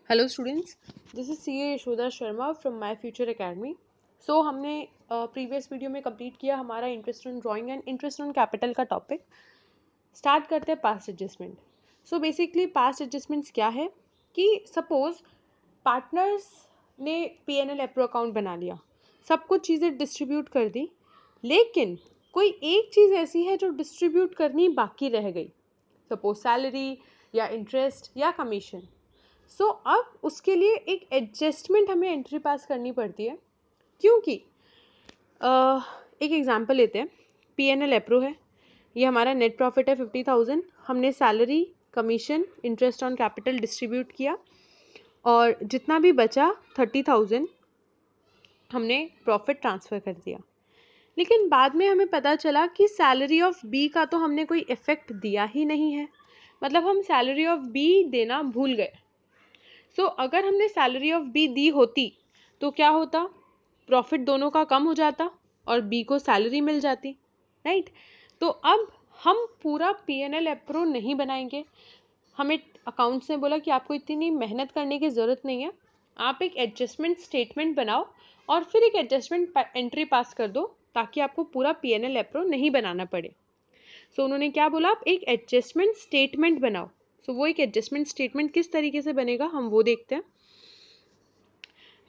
Hello students, this is CA Yashoda Sharma from My Future Academy. So हमने previous video में complete किया हमारा interest on drawing and interest on capital का topic. Start करते हैं past adjustment. So basically past adjustments क्या है कि सपोज पार्टनर्स ने PNL एप्रो अकाउंट बना लिया, सब कुछ चीज़ें डिस्ट्रीब्यूट कर दी, लेकिन कोई एक चीज़ ऐसी है जो डिस्ट्रीब्यूट करनी बाकी रह गई, सपोज सैलरी या इंटरेस्ट या कमीशन। सो अब उसके लिए एक एडजस्टमेंट हमें एंट्री पास करनी पड़ती है, क्योंकि एक एग्जांपल लेते हैं। PNL एप्रो है, ये हमारा नेट प्रॉफिट है 50,000। हमने salary, commission, interest on capital distribute किया और जितना भी बचा 30,000 हमने प्रॉफिट ट्रांसफ़र कर दिया। लेकिन बाद में हमें पता चला कि सैलरी ऑफ B का तो हमने कोई इफ़ेक्ट दिया ही नहीं है, मतलब हम सैलरी ऑफ B देना भूल गए। अगर हमने सैलरी ऑफ B दी होती तो क्या होता, प्रॉफिट दोनों का कम हो जाता और B को सैलरी मिल जाती, राइट। तो अब हम पूरा PNL एप्रो नहीं बनाएंगे। हमें अकाउंट्स ने बोला कि आपको इतनी मेहनत करने की ज़रूरत नहीं है, आप एक एडजस्टमेंट स्टेटमेंट बनाओ और फिर एक एडजस्टमेंट एंट्री पास कर दो ताकि आपको पूरा PNL एप्रो नहीं बनाना पड़े। उन्होंने क्या बोला, आप एक एडजस्टमेंट स्टेटमेंट बनाओ। वो एक एडजस्टमेंट स्टेटमेंट किस तरीके से बनेगा हम वो देखते हैं।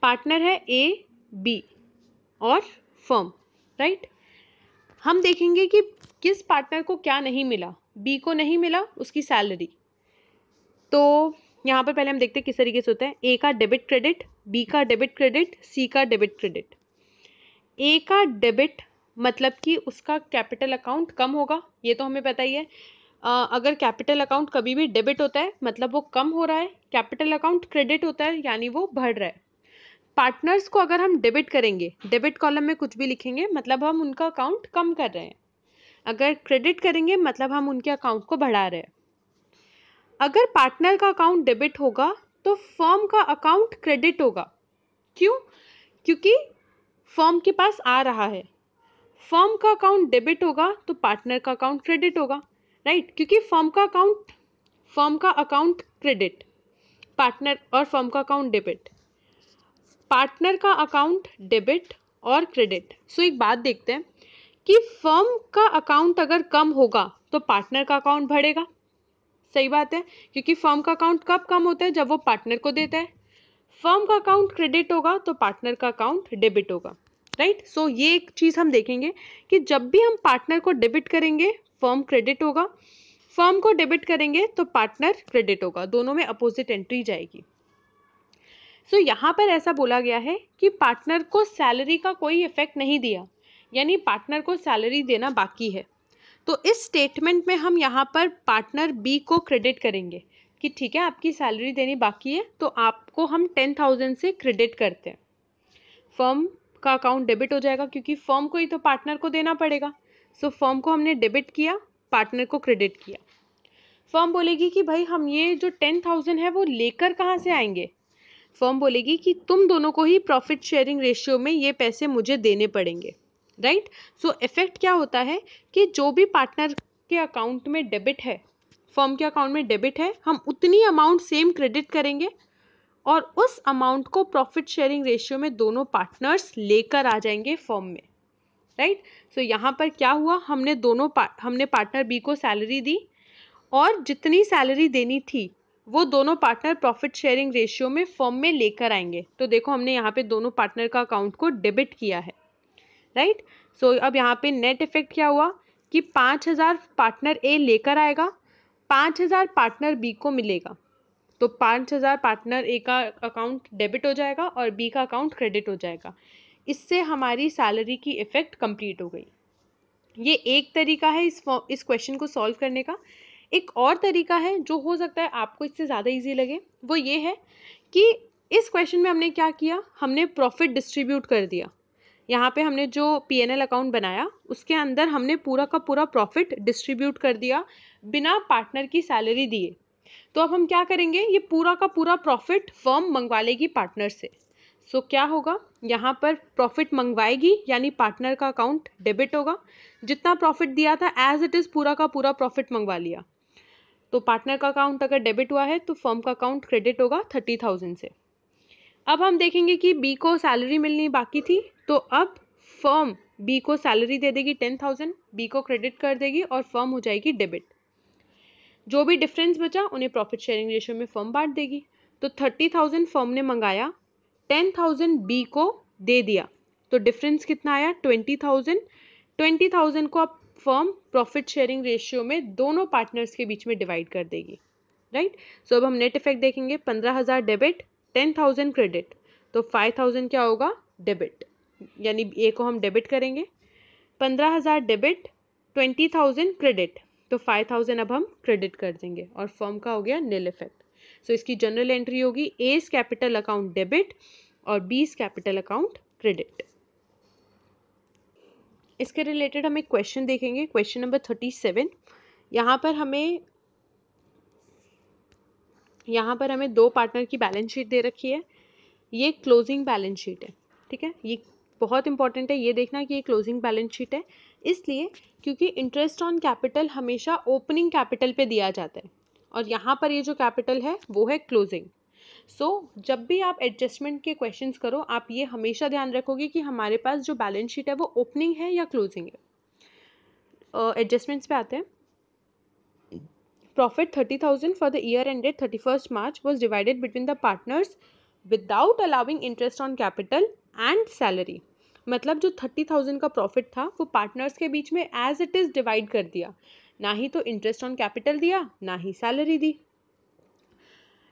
पार्टनर है A, B और फर्म, राइट। हम देखेंगे कि किस पार्टनर को क्या नहीं मिला। B को नहीं मिला उसकी सैलरी, तो यहाँ पर पहले हम देखते हैं किस तरीके से होता है। A का डेबिट क्रेडिट, B का डेबिट क्रेडिट, C का डेबिट क्रेडिट। A का डेबिट मतलब कि उसका कैपिटल अकाउंट कम होगा, ये तो हमें पता ही है। अगर कैपिटल अकाउंट कभी भी डेबिट होता है मतलब वो कम हो रहा है, कैपिटल अकाउंट क्रेडिट होता है यानी वो बढ़ रहा है। पार्टनर्स को अगर हम डेबिट करेंगे, डेबिट कॉलम में कुछ भी लिखेंगे मतलब हम उनका अकाउंट कम कर रहे हैं। अगर क्रेडिट करेंगे मतलब हम उनके अकाउंट को बढ़ा रहे हैं। अगर पार्टनर का अकाउंट डेबिट होगा तो फर्म का अकाउंट क्रेडिट होगा। क्यों? क्योंकि फर्म के पास आ रहा है। फर्म का अकाउंट डेबिट होगा तो पार्टनर का अकाउंट क्रेडिट होगा, राइट। क्योंकि फर्म का अकाउंट क्रेडिट, पार्टनर और फर्म का अकाउंट डेबिट, पार्टनर का अकाउंट डेबिट और क्रेडिट। एक बात देखते हैं कि फर्म का अकाउंट अगर कम होगा तो पार्टनर का अकाउंट बढ़ेगा, सही बात है, क्योंकि फर्म का अकाउंट कब कम होता है, जब वो पार्टनर को देता है। फर्म का अकाउंट क्रेडिट होगा तो पार्टनर का अकाउंट डेबिट होगा, राइट। ये एक चीज़ हम देखेंगे कि जब भी हम पार्टनर को डेबिट करेंगे फर्म क्रेडिट होगा, फर्म को डेबिट करेंगे तो पार्टनर क्रेडिट होगा, दोनों में अपोजिट एंट्री जाएगी। यहाँ पर ऐसा बोला गया है कि पार्टनर को सैलरी का कोई इफेक्ट नहीं दिया, यानी पार्टनर को सैलरी देना बाकी है। तो इस स्टेटमेंट में हम यहाँ पर पार्टनर B को क्रेडिट करेंगे कि ठीक है आपकी सैलरी देनी बाकी है तो आपको हम 10,000 से क्रेडिट करते हैं। फर्म का अकाउंट डेबिट हो जाएगा क्योंकि फर्म को ही तो पार्टनर को देना पड़ेगा। फर्म को हमने डेबिट किया, पार्टनर को क्रेडिट किया। फर्म बोलेगी कि भाई हम ये जो 10,000 है वो लेकर कहाँ से आएंगे। फर्म बोलेगी कि तुम दोनों को ही प्रॉफिट शेयरिंग रेशियो में ये पैसे मुझे देने पड़ेंगे, राइट। इफेक्ट क्या होता है कि जो भी पार्टनर के अकाउंट में डेबिट है, फर्म के अकाउंट में डेबिट है, हम उतनी अमाउंट सेम क्रेडिट करेंगे और उस अमाउंट को प्रॉफिट शेयरिंग रेशियो में दोनों पार्टनर्स लेकर आ जाएंगे फर्म में, राइट। यहाँ पर क्या हुआ, हमने पार्टनर B को सैलरी दी और जितनी सैलरी देनी थी वो दोनों पार्टनर प्रॉफिट शेयरिंग रेशियो में फर्म में लेकर आएंगे। तो देखो हमने यहाँ पे दोनों पार्टनर का अकाउंट को डेबिट किया है, राइट। अब यहाँ पे नेट इफेक्ट क्या हुआ कि 5,000 पार्टनर A लेकर आएगा, 5,000 पार्टनर B को मिलेगा। तो 5,000 पार्टनर A का अकाउंट डेबिट हो जाएगा और B का अकाउंट क्रेडिट हो जाएगा। इससे हमारी सैलरी की इफेक्ट कंप्लीट हो गई। ये एक तरीका है इस क्वेश्चन को सॉल्व करने का। एक और तरीका है जो हो सकता है आपको इससे ज़्यादा इजी लगे, वो ये है कि इस क्वेश्चन में हमने क्या किया, हमने प्रॉफिट डिस्ट्रीब्यूट कर दिया। यहाँ पे हमने जो PNL अकाउंट बनाया उसके अंदर हमने पूरा का पूरा प्रॉफिट डिस्ट्रीब्यूट कर दिया बिना पार्टनर की सैलरी दिए। तो अब हम क्या करेंगे, ये पूरा का पूरा प्रॉफिट फर्म मंगवा लेगी पार्टनर से। क्या होगा, यहाँ पर प्रॉफिट मंगवाएगी यानी पार्टनर का अकाउंट डेबिट होगा। जितना प्रॉफिट दिया था एज इट इज़ पूरा का पूरा प्रॉफिट मंगवा लिया। तो पार्टनर का अकाउंट अगर डेबिट हुआ है तो फर्म का अकाउंट क्रेडिट होगा 30,000 से। अब हम देखेंगे कि बी को सैलरी मिलनी बाकी थी, तो अब फर्म बी को सैलरी दे देगी 10,000, बी को क्रेडिट कर देगी और फर्म हो जाएगी डेबिट। जो भी डिफरेंस बचा उन्हें प्रॉफिट शेयरिंग रेशियो में फर्म बांट देगी। तो 30,000 फर्म ने मंगाया, 10,000 बी को दे दिया, तो डिफरेंस कितना आया 20,000। 20,000 को अब फर्म प्रॉफिट शेयरिंग रेशियो में दोनों पार्टनर्स के बीच में डिवाइड कर देगी, राइट। सो अब हम नेट इफेक्ट देखेंगे, 15,000 डेबिट, 10,000 क्रेडिट, तो 5,000 क्या होगा डेबिट, यानी ए को हम डेबिट करेंगे। 15,000 डेबिट, 20,000 क्रेडिट, तो 5,000 अब हम क्रेडिट कर देंगे और फर्म का हो गया नील इफेक्ट। सो इसकी जनरल एंट्री होगी एज कैपिटल अकाउंट डेबिट और बीज कैपिटल अकाउंट क्रेडिट। इसके रिलेटेड हम एक क्वेश्चन देखेंगे, क्वेश्चन नंबर 37। यहाँ पर हमें दो पार्टनर की बैलेंस शीट दे रखी है। ये क्लोजिंग बैलेंस शीट है, ठीक है। ये बहुत इंपॉर्टेंट है ये देखना कि ये क्लोजिंग बैलेंस शीट है, इसलिए क्योंकि इंटरेस्ट ऑन कैपिटल हमेशा ओपनिंग कैपिटल पे दिया जाता है और यहाँ पर ये जो कैपिटल है वो है क्लोजिंग। सो जब भी आप एडजस्टमेंट के क्वेश्चंस करो, आप ये हमेशा ध्यान रखोगे कि हमारे पास जो बैलेंस शीट है वो ओपनिंग है या क्लोजिंग है। एडजस्टमेंट्स पे आते हैं। Profit 30,000 for the year ended 31st March was divided between the partners without allowing interest on capital and salary। मतलब जो 30,000 का प्रॉफिट था वो पार्टनर्स के बीच में एज इट इज डिवाइड कर दिया, ना ही तो इंटरेस्ट ऑन कैपिटल दिया ना ही सैलरी दी।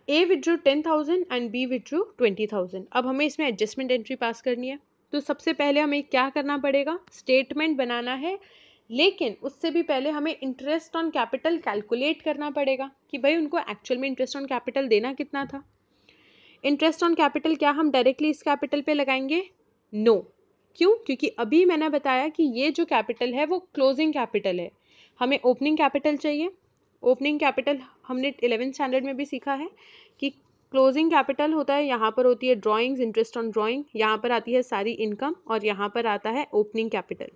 A withdrew 10,000 and B withdrew 20,000। अब हमें इसमें एडजस्टमेंट एंट्री पास करनी है, तो सबसे पहले हमें क्या करना पड़ेगा, स्टेटमेंट बनाना है, लेकिन उससे भी पहले हमें इंटरेस्ट ऑन कैपिटल कैलकुलेट करना पड़ेगा कि भाई उनको एक्चुअल में इंटरेस्ट ऑन कैपिटल देना कितना था। इंटरेस्ट ऑन कैपिटल क्या हम डायरेक्टली इस कैपिटल पे लगाएंगे, नो। क्यों, क्योंकि अभी मैंने बताया कि ये जो कैपिटल है वो क्लोजिंग कैपिटल है, हमें ओपनिंग कैपिटल चाहिए। ओपनिंग कैपिटल हमने 11th स्टैंडर्ड में भी सीखा है कि क्लोजिंग कैपिटल होता है, यहाँ पर होती है ड्राइंग्स, इंटरेस्ट ऑन ड्राइंग, यहाँ पर आती है सारी इनकम और यहाँ पर आता है ओपनिंग कैपिटल।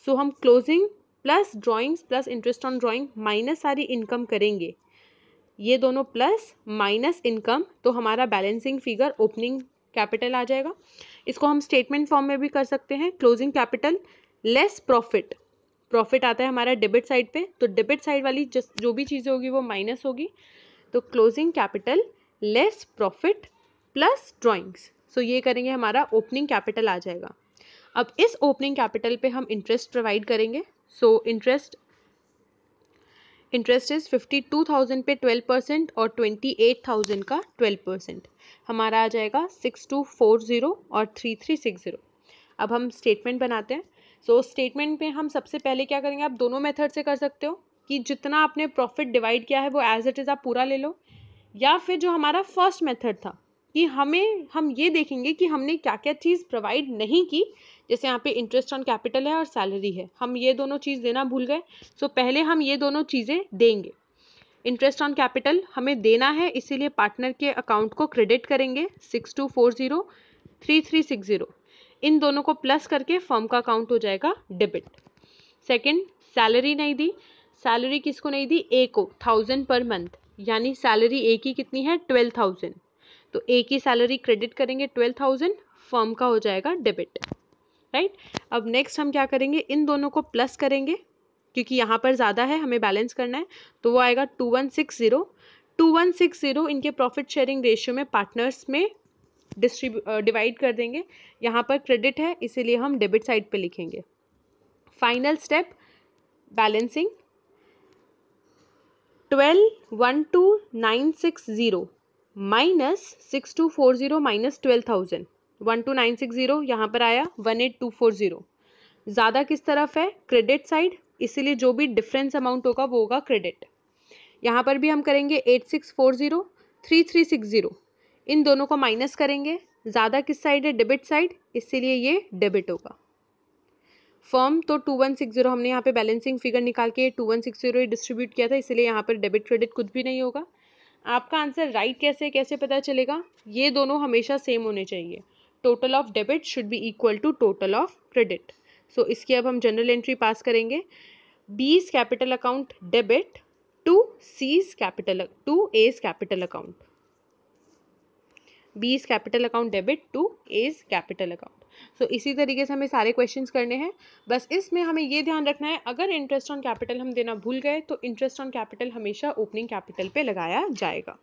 सो हम closing plus drawings plus interest on drawing minus सारी इनकम करेंगे, ये दोनों प्लस माइनस इनकम, तो हमारा बैलेंसिंग फिगर ओपनिंग कैपिटल आ जाएगा। इसको हम स्टेटमेंट फॉर्म में भी कर सकते हैं, closing capital less profit. Profit आता है हमारा डेबिट साइड पे, तो डेबिट साइड वाली जो भी चीज़ें होगी वो माइनस होगी, तो closing capital less profit plus drawings. So ये करेंगे हमारा ओपनिंग कैपिटल आ जाएगा। अब इस ओपनिंग कैपिटल पे हम इंटरेस्ट प्रोवाइड करेंगे। सो इंटरेस्ट इज 52,000 पे 12% और 28,000 का 12%, हमारा आ जाएगा 6240 और 3360। अब हम स्टेटमेंट बनाते हैं। सो स्टेटमेंट में हम सबसे पहले क्या करेंगे, आप दोनों मेथड से कर सकते हो कि जितना आपने प्रॉफिट डिवाइड किया है वो एज इट इज़ आप पूरा ले लो, या फिर जो हमारा फर्स्ट मेथड था कि हम ये देखेंगे कि हमने क्या क्या चीज़ प्रोवाइड नहीं की, जैसे यहाँ पे इंटरेस्ट ऑन कैपिटल है और सैलरी है, हम ये दोनों चीज़ देना भूल गए। सो पहले हम ये दोनों चीज़ें देंगे। इंटरेस्ट ऑन कैपिटल हमें देना है, इसीलिए पार्टनर के अकाउंट को क्रेडिट करेंगे 6240 3360, इन दोनों को प्लस करके फर्म का अकाउंट हो जाएगा डेबिट। सेकंड, सैलरी नहीं दी, सैलरी किसको नहीं दी, ए को 1000 पर मंथ, यानी सैलरी ए की कितनी है 12,000, तो ए की सैलरी क्रेडिट करेंगे 12,000, फर्म का हो जाएगा डेबिट, राइट। अब नेक्स्ट हम क्या करेंगे, इन दोनों को प्लस करेंगे क्योंकि यहाँ पर ज़्यादा है, हमें बैलेंस करना है, तो वो आएगा 2160। 2160 इनके प्रॉफिट शेयरिंग रेशियो में पार्टनर्स में डिवाइड कर देंगे, यहाँ पर क्रेडिट है इसीलिए हम डेबिट साइड पे लिखेंगे। Final step balancing, 12,12,960 minus 6240 minus 12,000, 12,960 यहाँ पर आया 18,240, ज़्यादा किस तरफ है, क्रेडिट साइड, इसीलिए जो भी डिफरेंस अमाउंट होगा वो होगा क्रेडिट। यहाँ पर भी हम करेंगे 8640 3360, इन दोनों को माइनस करेंगे, ज़्यादा किस साइड है, डेबिट साइड, इसीलिए ये डेबिट होगा। फर्म तो 2160 हमने यहाँ पे बैलेंसिंग फिगर निकाल के 2160 डिस्ट्रीब्यूट किया था, इसलिए यहाँ पर डेबिट क्रेडिट कुछ भी नहीं होगा। आपका आंसर राइट कैसे पता चलेगा, ये दोनों हमेशा सेम होने चाहिए, total of debit should be equal to total of credit. So इसकी अब हम जनरल एंट्री पास करेंगे, B's capital account debit to C's capital to A's capital account, B's capital account debit to A's capital account. So इसी तरीके से हमें सारे questions करने हैं। बस इसमें हमें ये ध्यान रखना है, अगर इंटरेस्ट ऑन कैपिटल हम देना भूल गए तो इंटरेस्ट ऑन कैपिटल हमेशा ओपनिंग कैपिटल पे लगाया जाएगा।